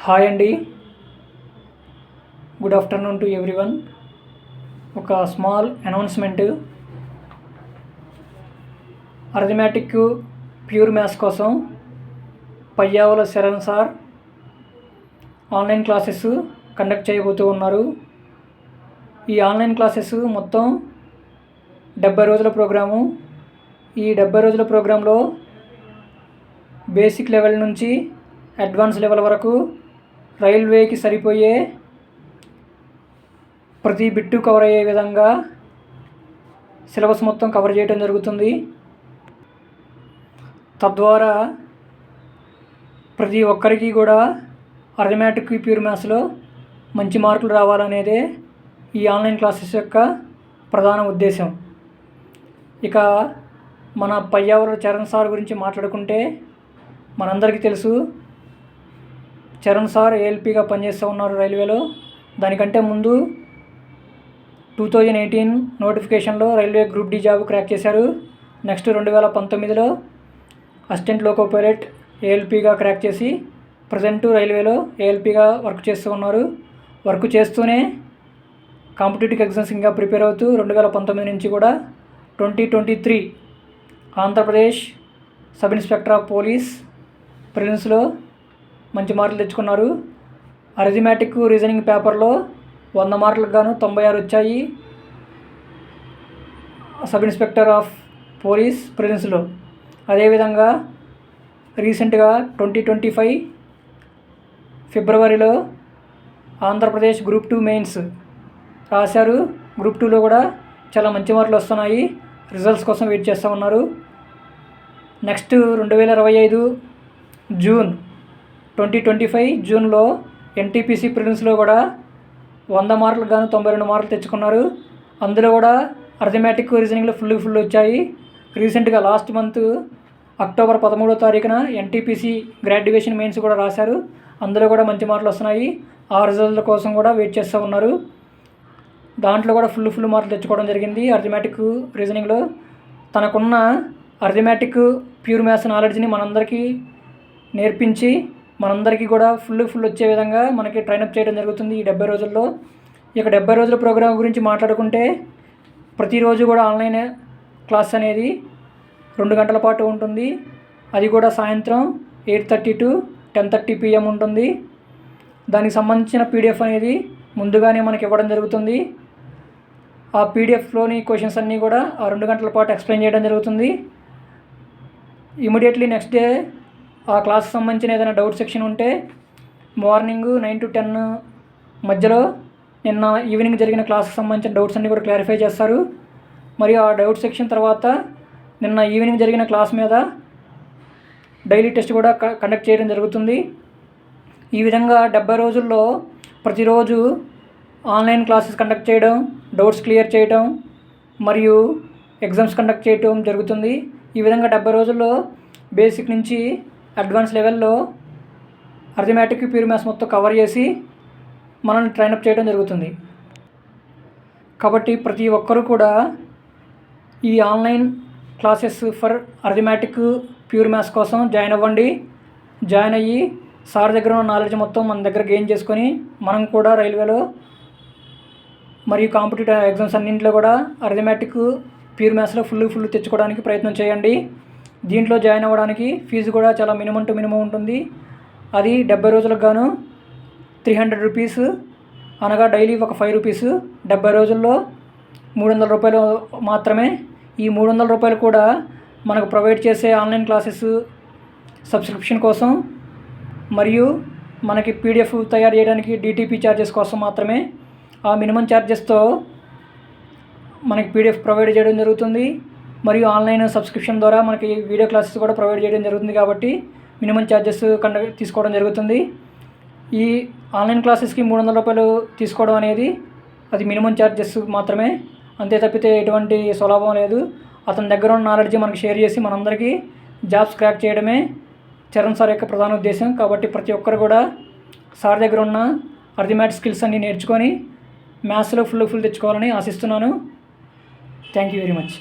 Hi అండి, good afternoon to everyone. ఒక small announcement. Arithmetic pure maths కోసం Payyavula Sharan sir online classes conduct చేయబోతూ ఉన్నారు. ఈ ఆన్లైన్ క్లాసెస్ మొత్తం 70 రోజుల ప్రోగ్రాము. ఈ 70 రోజుల ప్రోగ్రాంలో బేసిక్ లెవెల్ నుంచి అడ్వాన్స్ లెవెల్ వరకు రైల్వేకి సరిపోయే ప్రతి బిట్టు కవర్ అయ్యే విధంగా సిలబస్ మొత్తం కవర్ చేయడం జరుగుతుంది. తద్వారా ప్రతి ఒక్కరికి కూడా అర్థమెటిక్ ప్యూర్ మ్యాథ్స్లో మంచి మార్కులు రావాలనేదే ఈ ఆన్లైన్ క్లాసెస్ యొక్క ప్రధాన ఉద్దేశం. ఇక మన పయ్యావుల చరణ్ సార్ గురించి మాట్లాడుకుంటే మనందరికీ తెలుసు, చరణ్ సార్ ఏఎల్పిగా పనిచేస్తూ ఉన్నారు రైల్వేలో. దానికంటే ముందు 2018 నోటిఫికేషన్లో railway group D job crack చేశారు. నెక్స్ట్ 2019లో అసిస్టెంట్ లోకో పైలట్ ఏఎల్పిగా క్రాక్ చేసి ప్రజెంట్ రైల్వేలో ఏఎల్పిగా వర్క్ చేస్తూ ఉన్నారు. వర్క్ చేస్తూనే కాంపిటేటివ్ ఎగ్జామ్స్ ఇంకా ప్రిపేర్ అవుతూ 2019 నుంచి కూడా 2023 Andhra Pradesh sub inspector of police ప్రిలిమ్స్లో మంచి మార్కులు తెచ్చుకున్నారు. అరిథమెటిక్ రీజనింగ్ పేపర్లో 100 మార్కులకు గాను 96 వచ్చాయి సబ్ ఇన్స్పెక్టర్ ఆఫ్ పోలీస్ ప్రిలిమ్స్లో. అదేవిధంగా రీసెంట్గా 2025 ఫిబ్రవరిలో ఆంధ్రప్రదేశ్ గ్రూప్ 2 మెయిన్స్ రాశారు. గ్రూప్ 2లో కూడా చాలా మంచి మార్కులు వస్తున్నాయి. రిజల్ట్స్ కోసం వెయిట్ చేస్తూ ఉన్నారు. నెక్స్ట్ 2025 జూన్ 2025 జూన్లో ఎన్టీపీసీ ప్రిలిమ్స్లో కూడా 100 మార్కులకు గాను 92 మార్కులు తెచ్చుకున్నారు. అందులో కూడా అర్థమెటిక్ రీజనింగ్లో ఫుల్ వచ్చాయి. రీసెంట్గా లాస్ట్ మంత్ అక్టోబర్ 13వ తారీఖున ఎన్టీపీసీ గ్రాడ్యుయేషన్ మెయిన్స్ కూడా రాశారు. అందులో కూడా మంచి మార్కులు వస్తున్నాయి. ఆ రిజల్ట్ల కోసం కూడా వెయిట్ చేస్తూ ఉన్నారు. దాంట్లో కూడా ఫుల్ మార్కులు తెచ్చుకోవడం జరిగింది. అర్థమెటిక్ రీజనింగ్లో తనకున్న అర్థమెటిక్ ప్యూర్ మ్యాథ్స్ నాలెడ్జ్ని మనందరికీ నేర్పించి మనందరికీ కూడా ఫుల్ వచ్చే విధంగా మనకి ట్రైనప్ చేయడం జరుగుతుంది ఈ 70 రోజుల్లో. ఇక 70 రోజుల ప్రోగ్రాం గురించి మాట్లాడుకుంటే ప్రతిరోజు కూడా ఆన్లైన్ క్లాస్ అనేది 2 గంటల పాటు ఉంటుంది. అది కూడా సాయంత్రం 8:30 to 10:30 PM ఉంటుంది. దానికి సంబంధించిన పీడిఎఫ్ అనేది ముందుగానే మనకి ఇవ్వడం జరుగుతుంది. ఆ పీడిఎఫ్లోని క్వశ్చన్స్ అన్నీ కూడా ఆ 2 గంటల పాటు ఎక్స్ప్లెయిన్ చేయడం జరుగుతుంది. ఇమీడియట్లీ నెక్స్ట్ డే ఆ క్లాస్కి సంబంధించిన ఏదైనా డౌట్ సెక్షన్ ఉంటే మార్నింగ్ 9 to 10 మధ్యలో నిన్న ఈవినింగ్ జరిగిన క్లాస్కి సంబంధించిన డౌట్స్ అన్నీ కూడా క్లారిఫై చేస్తారు. మరియు ఆ డౌట్ సెక్షన్ తర్వాత నిన్న ఈవినింగ్ జరిగిన క్లాస్ మీద డైలీ టెస్ట్ కూడా కండక్ట్ చేయడం జరుగుతుంది. ఈ విధంగా 70 రోజుల్లో ప్రతిరోజు ఆన్లైన్ క్లాసెస్ కండక్ట్ చేయడం, డౌట్స్ క్లియర్ చేయడం మరియు ఎగ్జామ్స్ కండక్ట్ చేయడం జరుగుతుంది. ఈ విధంగా 70 రోజుల్లో బేసిక్ నుంచి అడ్వాన్స్ లెవెల్లో అర్థమెటిక్ ప్యూర్ మ్యాథ్స్ మొత్తం కవర్ చేసి మనల్ని ట్రైనప్ చేయడం జరుగుతుంది. కాబట్టి ప్రతి ఒక్కరూ కూడా ఈ online classes for arithmetic pure maths కోసం జాయిన్ అవ్వండి. జాయిన్ అయ్యి సార్ దగ్గర ఉన్న నాలెడ్జ్ మొత్తం మన దగ్గర గెయిన్ చేసుకొని మనం కూడా రైల్వేలో మరియు కాంపిటేటివ్ ఎగ్జామ్స్ అన్నింటిలో కూడా అర్థమెటిక్ ప్యూర్ మ్యాథ్స్లో ఫుల్ తెచ్చుకోవడానికి ప్రయత్నం చేయండి. దీంట్లో జాయిన్ అవ్వడానికి ఫీజు కూడా చాలా మినిమం టు మినిమం ఉంటుంది. అది 70 రోజులకు గాను 300 రూపీస్, అనగా డైలీ ఒక 5 రూపీస్. 70 రోజుల్లో 300 రూపాయలు మాత్రమే. ఈ 300 రూపాయలు కూడా మనకు ప్రొవైడ్ చేసే ఆన్లైన్ క్లాసెస్ సబ్స్క్రిప్షన్ కోసం మరియు మనకి పీడిఎఫ్ తయారు చేయడానికి డిటిపి ఛార్జెస్ కోసం మాత్రమే. ఆ మినిమం ఛార్జెస్తో మనకి పీడిఎఫ్ ప్రొవైడ్ చేయడం జరుగుతుంది. మరియు ఆన్లైన్ సబ్స్క్రిప్షన్ ద్వారా మనకి వీడియో క్లాసెస్ కూడా ప్రొవైడ్ చేయడం జరుగుతుంది. కాబట్టి మినిమం ఛార్జెస్ తీసుకోవడం జరుగుతుంది. ఈ ఆన్లైన్ క్లాసెస్కి 300 రూపాయలు తీసుకోవడం అనేది అది మినిమం ఛార్జెస్ మాత్రమే. అంతే తప్పితే ఎటువంటి సులభం లేదు. అతని దగ్గర ఉన్న నాలెడ్జ్ మనకి షేర్ చేసి మనందరికీ జాబ్స్ క్రాక్ చేయడమే చరణ్ సార్ యొక్క ప్రధాన ఉద్దేశం. కాబట్టి ప్రతి ఒక్కరు కూడా సార్ దగ్గర ఉన్న అర్థమెటిక్ స్కిల్స్ అన్నీ నేర్చుకొని మ్యాథ్స్లో ఫుల్ తెచ్చుకోవాలని ఆశిస్తున్నాను. Thank you very much.